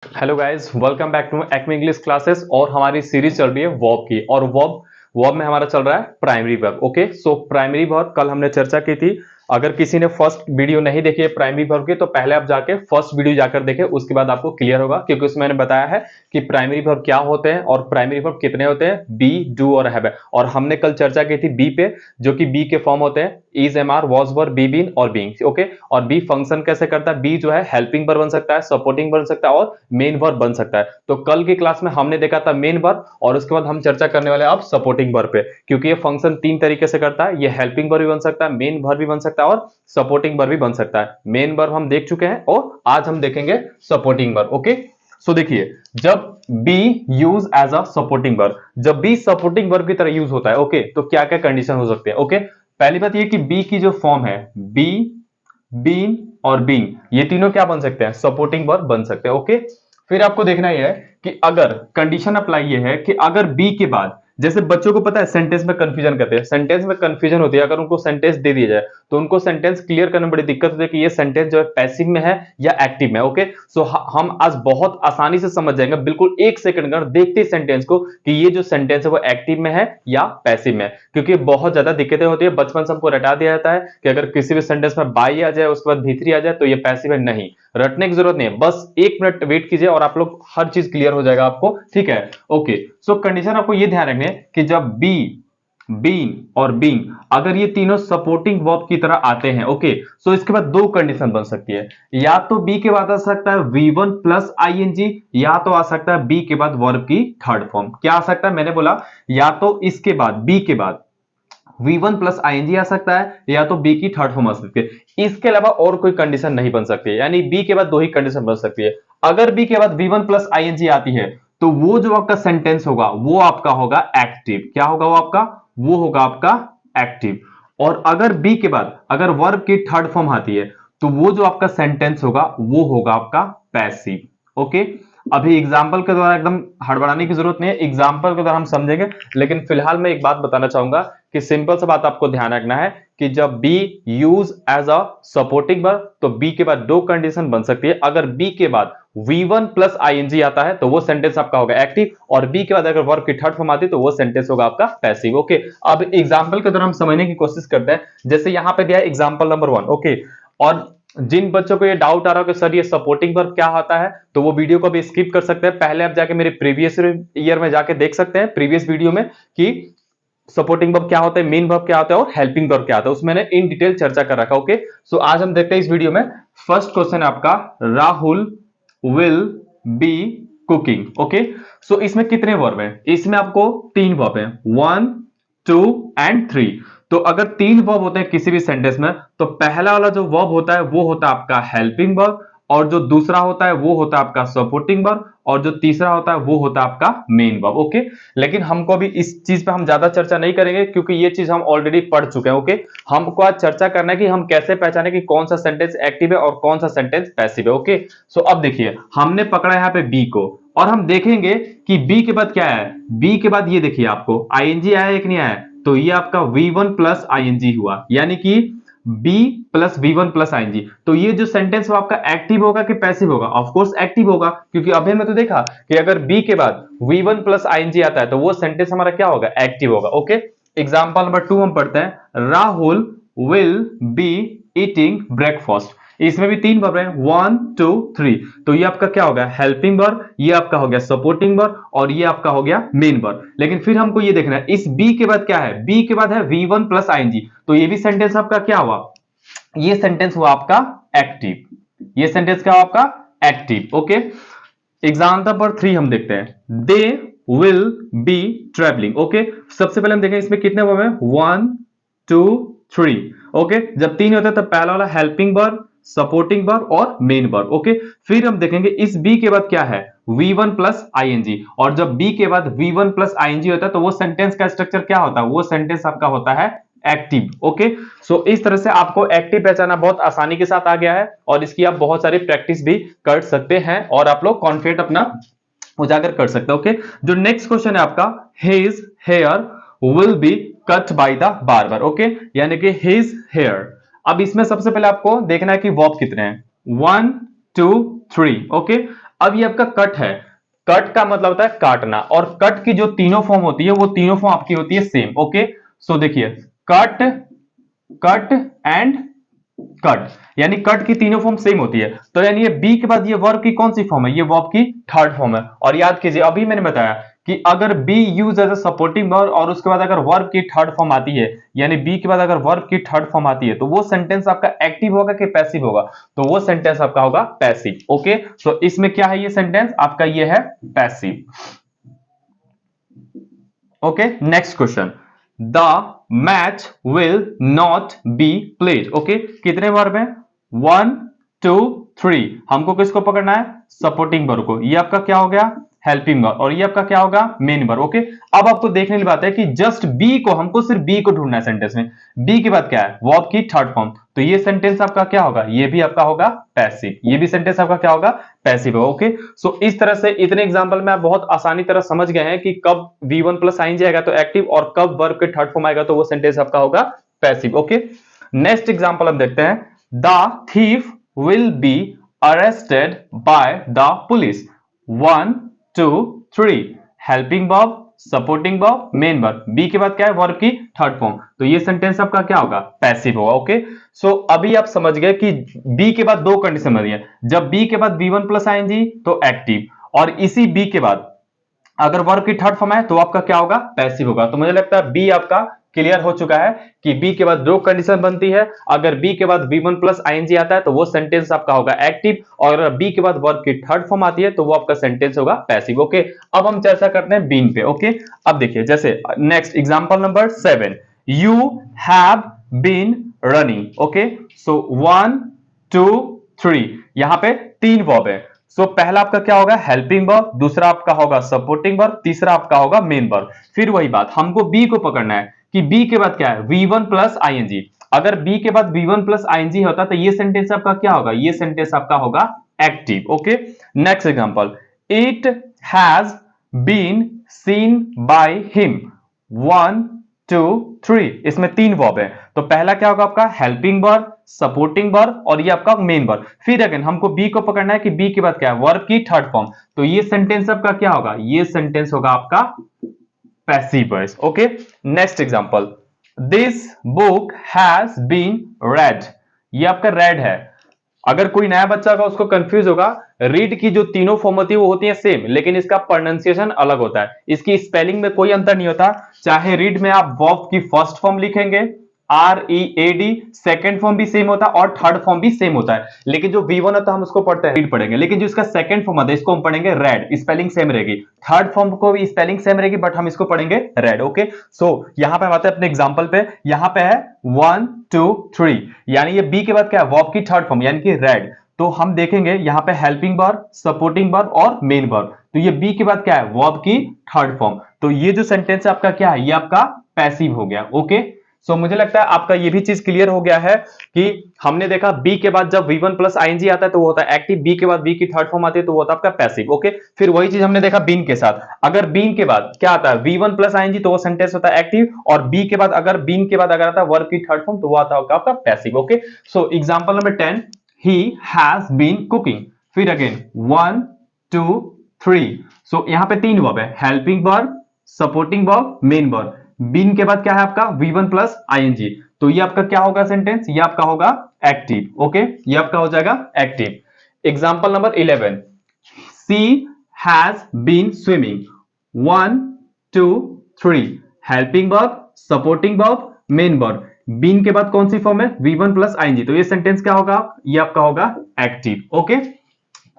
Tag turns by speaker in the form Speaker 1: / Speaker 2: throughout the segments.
Speaker 1: Hello guys, welcome back to Acme English classes. और हमारी series चल रही है वर्ब की। और वर्ब में हमारा चल रहा है primary verb. Okay, so primary verb कल हमने चर्चा की थी। अगर किसी ने फर्स्ट वीडियो नहीं देखी है प्राइमरी वर्ब की, तो पहले आप जाके फर्स्ट वीडियो जाकर देखें, उसके बाद आपको क्लियर होगा। क्योंकि उसमें मैंने बताया है कि प्राइमरी वर्ब क्या होते हैं और प्राइमरी वर्ब कितने होते हैं, बी, डू और हैव। और हमने कल चर्चा की थी बी पे, जो कि बी के फॉर्म होते हैं is, am are, was, were, be, been और बीइंग। ओके, और बी फंक्शन कैसे करता है, बी जो है हेल्पिंग वर्ब बन सकता है, सपोर्टिंग बन सकता है और मेन वर्ब बन सकता है। तो कल की क्लास में हमने देखा था मेन वर्ब, और उसके बाद हम चर्चा करने वाले अब सपोर्टिंग वर्ब पे। क्योंकि ये फंक्शन तीन तरीके से करता है, ये हेल्पिंग वर्ब भी बन सकता है, मेन वर्ब भी बन सकता है और सपोर्टिंग वर्ब भी बन सकता है। मेन वर्ब हम देख चुके हैं और आज हम देखेंगे सपोर्टिंग वर्ब। ओके, सो देखिए, जब be use as a supporting verb, जब बी सपोर्टिंग वर्ब की तरह यूज होता है, ओके, तो क्या क्या कंडीशन हो सकते हैं। ओके, पहली बात ये कि बी की जो फॉर्म है, बी, बीन और बीइंग, ये तीनों क्या बन सकते हैं, सपोर्टिंग वर्ब बन सकते हैं। ओके, फिर आपको देखना यह है कि अगर कंडीशन अप्लाई ये है कि अगर बी के बाद, जैसे बच्चों को पता है सेंटेंस में कंफ्यूजन करते हैं, सेंटेंस में कंफ्यूजन होती है, अगर उनको सेंटेंस दे दिया जाए तो उनको सेंटेंस क्लियर करने में बड़ी दिक्कत होती है कि ये सेंटेंस जो है पैसिव में है या एक्टिव में। ओके, सो हम आज बहुत आसानी से समझ जाएंगे, बिल्कुल एक सेकंड में देखते ही सेंटेंस को, कि ये जो सेंटेंस है वो एक्टिव में है या पैसिव में है। क्योंकि बहुत ज्यादा दिक्कतें होती है, बचपन से हमको रटा दिया जाता है कि अगर किसी भी सेंटेंस में बाई आ जाए उसके बाद भीतरी आ जाए तो ये पैसिव है। नहीं, रटने की जरूरत नहीं है, बस एक मिनट वेट कीजिए और आप लोग हर चीज क्लियर हो जाएगा आपको। ठीक है, ओके, सो कंडीशन आपको ये ध्यान रखने कि जब बी, बीन और बीइंग, अगर ये तीनों सपोर्टिंग वर्ब की तरह आते हैं, ओके, सो इसके बाद दो कंडीशन बन सकती है। या तो बी के बाद आ सकता है V1 प्लस आईएनजी, या तो आ सकता है बी के बाद वर्ब की थर्ड फॉर्म। क्या आ सकता है, मैंने बोला या तो इसके बाद, बी के बाद V1 प्लस आईएनजी आ सकता है, या तो बी की थर्ड फॉर्म आ सकती है। इसके अलावा और कोई कंडीशन नहीं बन सकती है, यानी बी के बाद दो ही कंडीशन बन सकती है। अगर बी के बाद V1 प्लस आईएनजी आती है तो वो जो आपका सेंटेंस होगा वो आपका होगा एक्टिव। क्या होगा वो आपका, वो होगा आपका एक्टिव। और अगर बी के बाद अगर वर्ब की थर्ड फॉर्म आती है तो वो जो आपका सेंटेंस होगा वो होगा आपका पैसिव। ओके, अभी एग्जाम्पल के द्वारा एकदम हड़बड़ाने की जरूरत नहीं है, एग्जाम्पल के द्वारा हम समझेंगे। लेकिन फिलहाल मैं एक बात बताना चाहूंगा कि सिंपल सा बात आपको ध्यान रखना है कि जब be use as a supporting verb तो बी के बाद दो कंडीशन बन सकती है। अगर बी के बाद V1 प्लस आईएनजी आता है तो वो सेंटेंस आपका होगा एक्टिव, और बी के बाद अगर वर्ब की थर्ड फॉर्म आती है तो वो सेंटेंस होगा आपका पैसिव। ओके, अब एग्जाम्पल के द्वारा हम समझने की कोशिश करते हैं। जैसे यहां पे दिया है एग्जाम्पल नंबर 1। ओके, और जिन बच्चों को ये डाउट आ रहा हो कि सर ये सपोर्टिंग वर्ब क्या होता है, तो वो वीडियो को भी स्किप कर सकते हैं। पहले आप जाके मेरे प्रीवियस ईयर में जाके देख सकते हैं, प्रीवियस वीडियो में, कि सपोर्टिंग वर्ब क्या होता है, मेन वर्ब क्या होता है और हेल्पिंग वर्ब क्या होता है, उसमें मैंने इन डिटेल चर्चा कर रखा है। ओके, सो आज हम देखते हैं इस वीडियो में। फर्स्ट क्वेश्चन है आपका, Rahul will be cooking. Okay, so इसमें कितने वर्ब हैं, इसमें आपको तीन वर्ब हैं, 1, 2 एंड 3। तो अगर तीन वर्ब होते हैं किसी भी सेंटेंस में, तो पहला वाला जो वर्ब होता है वो होता है आपका हेल्पिंग वर्ब, और जो दूसरा होता है वो होता है आपका सपोर्टिंग वर्ब, और जो तीसरा होता है वो होता है आपका मेन वर्ब। ओके, लेकिन हमको अभी इस चीज पे हम ज्यादा चर्चा नहीं करेंगे क्योंकि ये चीज हम ऑलरेडी पढ़ चुके हैं। ओके, हमको आज चर्चा करना है कि हम कैसे पहचाने कि कौन सा सेंटेंस एक्टिव है और कौन सा सेंटेंस पैसिव है। ओके, सो अब देखिए, हमने पकड़ा यहाँ पे बी को, और हम देखेंगे कि बी के बाद क्या है। बी के बाद ये देखिए आपको आईएनजी आया है कि नहीं आया, तो ये आपका V1 प्लस आईएनजी हुआ, यानी कि B plus V1 plus ING. तो ये जो सेंटेंस वो आपका एक्टिव होगा कि पैसिव होगा, ऑफ कोर्स एक्टिव होगा, क्योंकि अभी हमने तो देखा कि अगर बी के बाद V1 प्लस आईएनजी आता है तो वो सेंटेंस हमारा क्या होगा, एक्टिव होगा। ओके, एग्जांपल नंबर 2 हम पढ़ते हैं, Rahul will be eating breakfast. इसमें भी तीन वर्ब है, 1, 2, 3। तो ये आपका क्या होगा, हेल्पिंग वर्ब, ये आपका हो गया सपोर्टिंग वर्ब, और ये आपका हो गया मेन वर्ब। लेकिन फिर हमको ये देखना है इस बी के बाद क्या है, बी के बाद है V1 प्लस आईएनजी, तो ये भी सेंटेंस आपका क्या हुआ, ये सेंटेंस हुआ आपका एक्टिव। ये सेंटेंस क्या हुआ आपका, एक्टिव। ओके, एग्जाम्पल नंबर 3 हम देखते हैं, they will be travelling. Okay, सबसे पहले हम देखें इसमें कितने वर्ब हैं, 1, 2, 3। ओके, जब तीन होता है तो पहला वाला हेल्पिंग वर्ब, सपोर्टिंग वर्ब और मेन वर्ब। ओके, फिर हम देखेंगे इस बी के बाद क्या है, V1 प्लस आईएनजी, और जब बी के बाद V1 प्लस आईएनजी होता है तो वो सेंटेंस का स्ट्रक्चर क्या होता है, वो सेंटेंस आपका होता है एक्टिव। ओके, सो इस तरह से आपको एक्टिव पहचाना बहुत आसानी के साथ आ गया है, और इसकी आप बहुत सारी प्रैक्टिस भी कर सकते हैं और आप लोग कॉन्फिडेंट अपना उजागर कर सकते हैं। ओके, जो नेक्स्ट क्वेश्चन है आपका, his hair will be cut by the barber. Okay, यानी कि हिज हेयर। अब इसमें सबसे पहले आपको देखना है कि वर्ब कितने हैं, 1, 2, 3। ओके, अब ये आपका कट है, कट का मतलब होता है काटना, और कट की जो तीनों फॉर्म होती है वो तीनों फॉर्म आपकी होती है सेम। ओके, सो देखिए कट, कट एंड कट, यानी कट की तीनों फॉर्म सेम होती है। तो यानी ये बी के बाद ये वर्ब की कौन सी फॉर्म है, ये वर्ब की थर्ड फॉर्म है। और याद कीजिए अभी मैंने बताया कि अगर be use as a supporting verb और उसके बाद अगर वर्ब की थर्ड फॉर्म आती है, यानी बी के बाद अगर वर्ब की थर्ड फॉर्म आती है, तो वो सेंटेंस आपका एक्टिव होगा कि पैसिव होगा, तो वो सेंटेंस आपका होगा पैसिव। ओके, सो इसमें क्या है, ये सेंटेंस आपका ये है passive. Okay, next question, the match will not be played. Okay, कितने वर्ब हैं, 1 2 3, हमको किसको पकड़ना है, सपोर्टिंग वर्ब को। ये आपका क्या हो गया, हेल्पिंग वर्ब, और ये आपका क्या होगा, मेन वर्ब। ओके, अब आपको देखने की बात है कि जस्ट बी को, हमको सिर्फ बी को ढूंढना है सेंटेंस में। बी के बाद क्या है, वर्ब की थर्ड फॉर्म, तो ये सेंटेंस आपका क्या होगा, ये भी आपका होगा पैसिव, ये भी सेंटेंस आपका क्या होगा, पैसिव होगा। ओके, सो इस तरह से इतने एग्जांपल में आप बहुत आसानी तरह समझ गए हैं कि कब V1 प्लस आएंगे आएगा तो एक्टिव, और कब वर्ब के थर्ड फॉर्म आएगा तो वो सेंटेंस आपका होगा पैसिव। ओके, नेक्स्ट एग्जांपल हम देखते हैं, the thief will be arrested by the police. 1 2 3, helping verb, supporting verb, main verb, be के बाद क्या है, वर्ब की थर्ड फॉर्म, तो ये सेंटेंस आपका क्या होगा, पैसिव होगा। ओके, सो अभी आप समझ गए कि बी के बाद दो कंडीशन बनी है, जब बी के बाद V1 प्लस आएंगी तो एक्टिव, और इसी बी के बाद अगर वर्ब की थर्ड फॉर्म है तो आपका क्या होगा, पैसिव होगा। तो मुझे लगता है बी आपका क्लियर हो चुका है कि बी के बाद दो कंडीशन बनती है, अगर बी के बाद V1 प्लस आईएनजी आता है तो वो सेंटेंस आपका होगा एक्टिव, और अगर बी के बाद वर्ब की थर्ड फॉर्म आती है तो वो आपका सेंटेंस होगा पैसिव। ओके, अब हम चर्चा करते हैं बीन पे। ओके, अब देखिए जैसे next example number 7, you have been running. Okay, so 1 2 3, यहां पे तीन वर्ब है। सो पहला आपका क्या होगा, हेल्पिंग वर्ब, दूसरा आपका होगा सपोर्टिंग वर्ब, तीसरा आपका होगा मेन वर्ब। फिर वही बात, हमको बी को पकड़ना है कि बी के बाद क्या है, V1 प्लस आईएनजी। अगर बी के बाद V1 प्लस आईएनजी होता तो ये सेंटेंस आपका क्या होगा, ये सेंटेंस आपका होगा active. Okay, next example, it has been seen by him. 1 2 3, इसमें तीन वर्ब है, तो पहला क्या होगा आपका, हेल्पिंग वर्ब, सपोर्टिंग वर्ब, और ये आपका मेन वर्ब। फिर अगेन हमको बी को पकड़ना है कि बी के बाद क्या है, वर्ब की थर्ड फॉर्म, तो ये सेंटेंस आपका क्या होगा, ये सेंटेंस होगा आपका passive voice. Okay, next example, this book has been read. ये आपका रेड है, अगर कोई नया बच्चा होगा उसको कंफ्यूज होगा, रीड की जो तीनों फॉर्म होती है वो होती है सेम, लेकिन इसका प्रोनाउंसिएशन अलग होता है, इसकी स्पेलिंग में कोई अंतर नहीं होता। चाहे रीड में आप वर्ब की फर्स्ट फॉर्म लिखेंगे READ, सेकंड फॉर्म भी सेम होता है और थर्ड फॉर्म भी सेम होता है, लेकिन जो V1 होता है हम उसको पढ़ते हैं रीड पढ़ेंगे, लेकिन जो इसका सेकंड फॉर्म आता है इसको हम पढ़ेंगे रेड, स्पेलिंग सेम रहेगी। थर्ड फॉर्म को भी स्पेलिंग सेम रहेगी बट हम इसको पढ़ेंगे रेड। ओके, सो यहां पे हम आते हैं अपने एग्जांपल पे, यहां पे है 1 2 3, यानी ये बी के बाद क्या है, वर्ब की थर्ड फॉर्म यानी कि रेड। तो हम देखेंगे यहां पे हेल्पिंग वर्ब, सपोर्टिंग वर्ब और मेन वर्ब, तो ये बी के बाद क्या है, वर्ब की थर्ड फॉर्म, तो ये जो सेंटेंस है आपका क्या है, ये आपका पैसिव हो गया। ओके, सो मुझे लगता है आपका ये भी चीज क्लियर हो गया है कि हमने देखा बी के बाद जब V1 प्लस आईएनजी आता है तो वो होता है एक्टिव, बी के बाद बी की थर्ड फॉर्म आती है तो वो होता है आपका पैसिव। ओके, फिर वही चीज हमने देखा बीन के साथ, अगर बीन के बाद क्या आता है, V1 प्लस आईएनजी तो वो सेंटेंस होता है एक्टिव, और बी के बाद अगर बीन के बाद अगर आता है वर्ब की थर्ड फॉर्म तो वो आता है आपका passive. Okay, so example number 10, he has been cooking। फिर अगेन 1 2 3, सो यहां पे तीन वर्ब है, helping verb, supporting verb, main verb, been के बाद क्या है आपका V1 प्लस आईएनजी, तो ये आपका क्या होगा सेंटेंस, ये आपका होगा एक्टिव। ओके, ये आपका हो जाएगा active. Example number 11, she has been swimming. 1 2 3, helping verb, supporting verb, main verb, been के बाद कौन सी फॉर्म है, V1 प्लस आईएनजी, तो ये सेंटेंस क्या होगा, ये आपका होगा एक्टिव। ओके,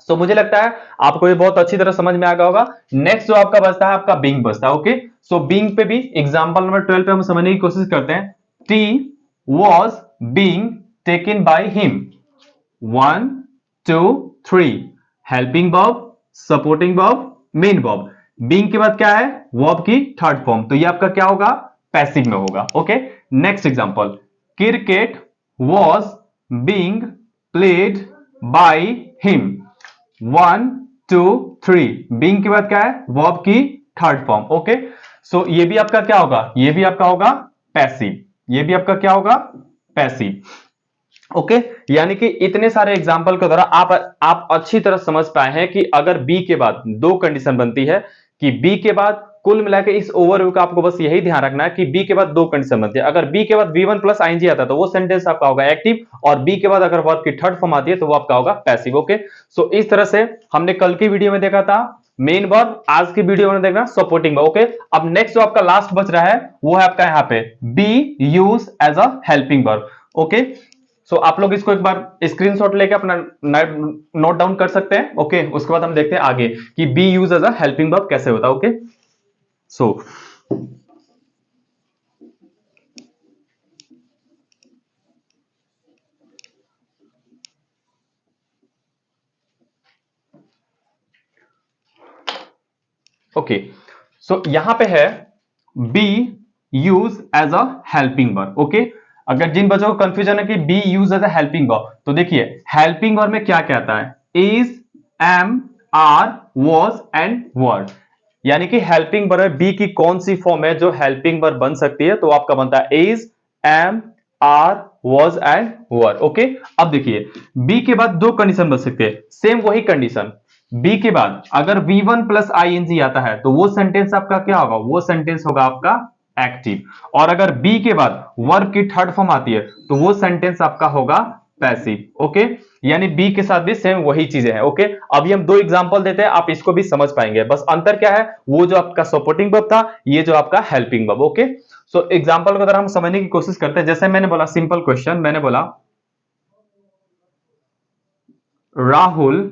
Speaker 1: सो मुझे लगता है आपको ये बहुत अच्छी तरह समझ में आ गया होगा। नेक्स्ट जो आपका बचता है आपका बीइंग बचता है। ओके, सो बीइंग पे भी एग्जांपल नंबर 12 पे हम समझने की कोशिश करते हैं, tea was being taken by him. 1 2 3, helping verb, supporting verb, main verb, being के बाद क्या है, वर्ब की थर्ड फॉर्म, तो ये आपका क्या होगा, पैसिव में होगा। Okay, next example, cricket was being played by him. 1 2 3, being के बाद क्या है, वर्ब की थर्ड फॉर्म। ओके, सो ये भी आपका क्या होगा, ये भी आपका होगा पैसिव, ये भी आपका क्या होगा, पैसिव। ओके यानी कि इतने सारे एग्जाम्पल के द्वारा आप अच्छी तरह समझ पाए हैं कि अगर बी के बाद दो कंडीशन बनती है कि बी के बाद कुल मिला के इस ओवरव्यू का आपको बस यही ध्यान रखना है कि बी के बाद दो कंडीशन बनती है। अगर बी के बाद V1 प्लस आईएनजी आता है तो वो सेंटेंस आपका होगा एक्टिव, और बी के बाद अगर वर्ब की थर्ड फॉर्म आती है तो वो आपका होगा पैसिव। ओके सो इस तरह से हमने कल की वीडियो में देखा था मेन वर्ब, आज की वीडियो में देखना सपोर्टिंग वर्ब। ओके अब नेक्स्ट जो आपका लास्ट बच रहा है वो है आपका यहाँ पे be use as a helping verb. Okay so आप लोग इसको एक बार स्क्रीनशॉट लेके अपना नोट डाउन कर सकते हैं। ओके उसके बाद हम देखते हैं आगे कि be use as a helping verb कैसे होता है। ओके सो ओके सो यहां पे है be use as a helping verb. Okay अगर जिन बच्चों को कंफ्यूजन है कि be use as a helping verb, तो देखिए हेल्पिंग वर्ब में क्या क्या आता है, is, am, are, was and were. यानी कि हेल्पिंग वर्ब बी की कौन सी फॉर्म है जो हेल्पिंग वर्ब बन सकती है, तो आपका बनता है is, am, are, was and were. Okay अब देखिए बी के बाद दो कंडीशन बन सकते हैं, सेम वही कंडीशन बी के बाद अगर V1 प्लस आईएनजी आता है तो वो सेंटेंस आपका क्या होगा, वो सेंटेंस होगा आपका एक्टिव। और अगर बी के बाद वर्ब की थर्ड फॉर्म आती है तो वो सेंटेंस आपका होगा पैसिव। ओके यानी बी के साथ भी सेम वही चीजें हैं। ओके अभी हम दो एग्जांपल देते हैं, आप इसको भी समझ पाएंगे। बस अंतर क्या है, वो जो आपका सपोर्टिंग वर्ब था, ये जो आपका helping verb. Okay so example को अगर हम समझने की कोशिश करते हैं, जैसे मैंने बोला सिंपल क्वेश्चन, मैंने बोला Rahul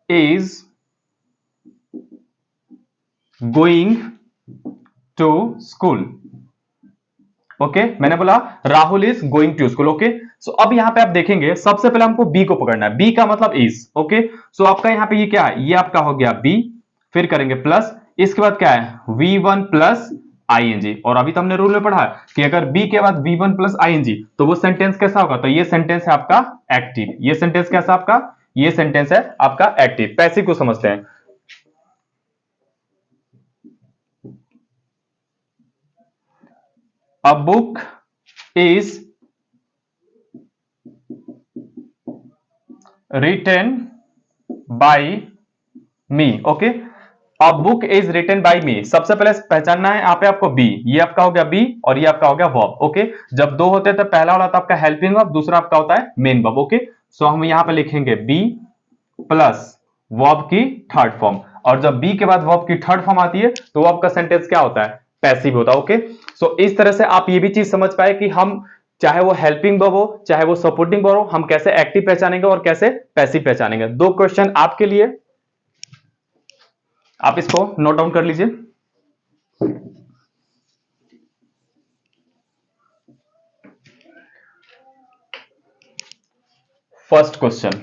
Speaker 1: is going to school. Okay मैंने बोला Rahul is going to school. Okay so अब यहां पे आप देखेंगे सबसे पहले हमको बी को पकड़ना है, बी का मतलब इज। ओके सो आपका यहां पे ये क्या है, ये आपका हो गया बी, फिर करेंगे प्लस, इसके बाद क्या है V1 प्लस आईएनजी। और अभी तो हमने रूल में पढ़ा कि अगर बी के बाद V1 प्लस आईएनजी तो वो सेंटेंस कैसा होगा, तो ये सेंटेंस है आपका एक्टिव। ये सेंटेंस कैसा आपका, ये सेंटेंस है आपका एक्टिव। पैसिव को समझते हैं। A book is written by me. Okay अब बुक इज रिटन बाय मी, सबसे पहले पहचानना है यहाँ पे आपको बी, ये आपका हो गया बी और ये आपका हो गया वर्ब। ओके जब दो होते हैं तो पहला वाला तो आपका हेल्पिंग वर्ब, दूसरा आपका होता है मेन वर्ब। ओके सो हम यहाँ पे लिखेंगे बी प्लस वर्ब की थर्ड फॉर्म, और जब बी के बाद वर्ब की थर्ड फॉर्म आती है तो आपका सेंटेंस क्या होता है, पैसिव होता है। ओके सो इस तरह से आप ये भी चीज समझ पाए कि हम चाहे वो हेल्पिंग वर्ब हो चाहे वो सपोर्टिंग वर्ब हो, हम कैसे एक्टिव पहचानेंगे और कैसे पैसिव पहचानेंगे। दो क्वेश्चन आपके लिए, आप इसको नोट डाउन कर लीजिए। First question,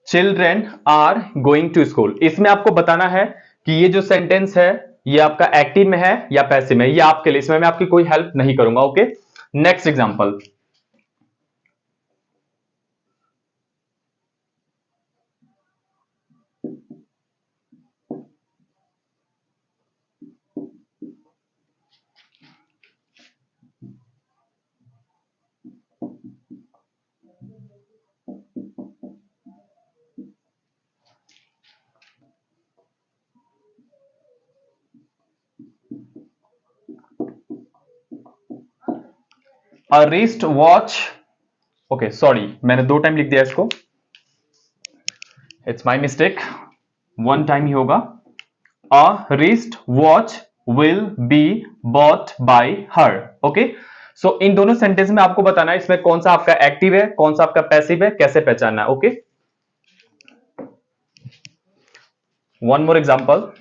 Speaker 1: children are going to school, इसमें आपको बताना है कि ये जो सेंटेंस है ये आपका एक्टिव में है या पैसिव में, ये आपके लिए, इसमें मैं आपकी कोई हेल्प नहीं करूंगा। Okay next example, a wrist watch, okay sorry मैंने दो टाइम लिख दिया इसको, it's my mistake, one time ही होगा। A wrist watch will be bought by her. Okay so इन दोनों सेंटेंस में आपको बताना है इसमें कौन सा आपका एक्टिव है कौन सा आपका पैसिव है, कैसे पहचानना है। Okay one more example,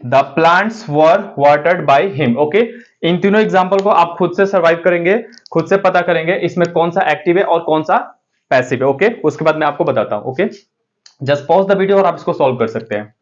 Speaker 1: the plants were watered by him. Okay, इन तीनों एग्जांपल को आप खुद से सर्वाइव करेंगे, खुद से पता करेंगे इसमें कौन सा एक्टिव है और कौन सा पैसिव है। ओके, उसके बाद मैं आपको बताता हूं। Okay, just pause the video और आप इसको सॉल्व कर सकते हैं।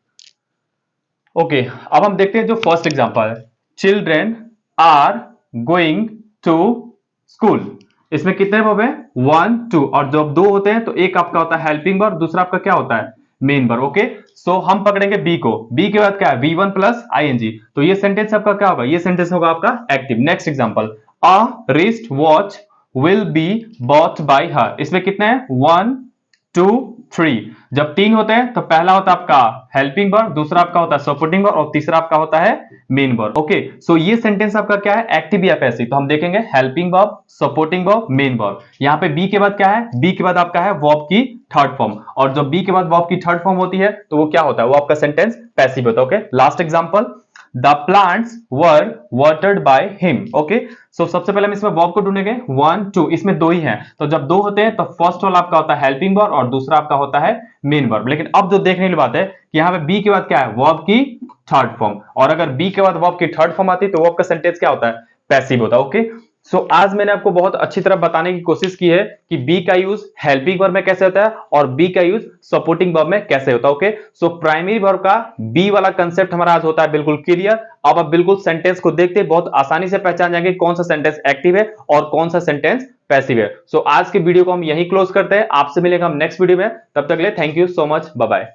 Speaker 1: ओके, अब हम देखते हैं जो फर्स्ट एग्जांपल है, children are going to school. इसमें कितने वर्ब है? 1 2, और जब दो होते हैं तो एक आपका होता है हेल्पिंग वर्ब, दूसरा आपका क्या होता है? Main verb. ओके, सो हम पकड़ेंगे बी को। बी के बाद क्या है? V1 plus ING. तो ये सेंटेंस आपका क्या होगा? ये सेंटेंस होगा आपका active. Next example, a wrist watch will be bought by हर। इसमें कितने हैं? 1 2 3। जब तीन होते हैं तो पहला होता है आपका हेल्पिंग वर्ब, दूसरा आपका होता है सपोर्टिंग वर्ब और तीसरा आपका होता है मेन वर्ब। ओके, सो ये सेंटेंस आपका क्या है? एक्टिव या पैसिव? तो हम देखेंगे helping verb, supporting verb, main verb. यहां पे बी के बाद क्या है? बी के बाद आपका है वर्ब की थर्ड फॉर्म, और जब बी के बाद वर्ब की थर्ड फॉर्म होती है तो वो क्या होता है? वो आपका सेंटेंस पैसिव होता है। Okay, last example, the plants were watered by him. Okay, so सबसे पहले हम इसमें वर्ब को ढूंढेंगे। 1 2, इसमें दो ही हैं, तो जब दो होते हैं तो फर्स्ट वाला आपका होता है हेल्पिंग वर्ब और दूसरा आपका होता है मेन वर्ब। लेकिन अब जो देखने वाली बात है कि यहां पे बी के बाद क्या है? वर्ब की थर्ड फॉर्म, और अगर बी के बाद वर्ब की थर्ड फॉर्म आती है तो वर्ब का सेंटेंस क्या होता है? पैसिव होता है। ओके, सो आज मैंने आपको बहुत अच्छी तरह बताने की कोशिश की है कि बी का यूज हेल्पिंग वर्ब में कैसे होता है और बी का यूज सपोर्टिंग वर्ब में कैसे होता है। ओके, सो प्राइमरी वर्ब का बी वाला कंसेप्ट हमारा आज होता है बिल्कुल क्लियर। अब आप बिल्कुल सेंटेंस को देखते बहुत आसानी से पहचान जाएंगे कौन सा सेंटेंस एक्टिव है और कौन सा सेंटेंस पैसिव है। सो आज के वीडियो को हम यही क्लोज करते हैं, आपसे मिलेगा हम नेक्स्ट वीडियो में। तब तक के लिए thank you so much, bye bye.